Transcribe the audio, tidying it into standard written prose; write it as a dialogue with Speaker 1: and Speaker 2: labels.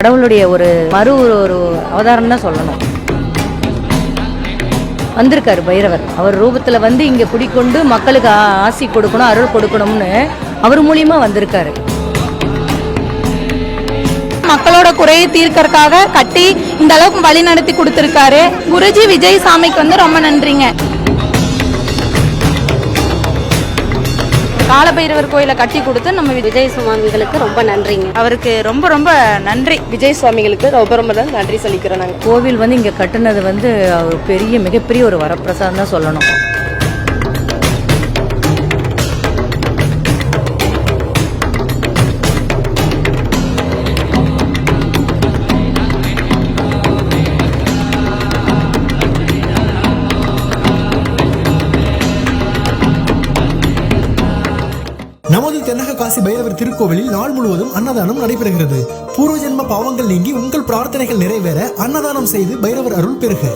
Speaker 1: கடவுளுடைய ஒரு ஒரு அவதாரம் தான் சொல்லணும். வந்திருக்காரு பைரவர். அவர் ரூபத்துல வந்து இங்க குடிக்கொண்டு மக்களுக்கு ஆசி கொடுக்கணும், அருள் கொடுக்கணும்னு அவர் மூலியமா வந்திருக்காரு.
Speaker 2: மக்களோட குறையை தீர்க்கறதுக்காக கட்டி இந்த அளவுக்கு வழி நடத்தி கொடுத்திருக்காரு. குருஜி விஜய் சாமிக்கு வந்து ரொம்ப நன்றிங்க. காலபைரவர் கோயிலை கட்டி கொடுத்து நம்ம
Speaker 3: விஜய் சுவாமிகளுக்கு ரொம்ப நன்றிங்க.
Speaker 2: அவருக்கு ரொம்ப ரொம்ப நன்றி.
Speaker 4: விஜய் சுவாமிகளுக்கு ரொம்ப நன்றி சொல்லிக்கிறோம். நாங்கள்
Speaker 1: கோவில் வந்து இங்க கட்டுனது வந்து அவர் மிகப்பெரிய ஒரு வரப்பிரசாதம் தான் சொல்லணும்.
Speaker 5: நமது தென்னக காசி பைரவர் திருக்கோவிலில் நாள் முழுவதும் அன்னதானம் நடைபெறுகிறது. பூர்வ ஜென்ம பாவங்கள் நீங்கி உங்கள் பிரார்த்தனைகள் நிறைவேற அன்னதானம் செய்து பைரவர் அருள் பெறுக.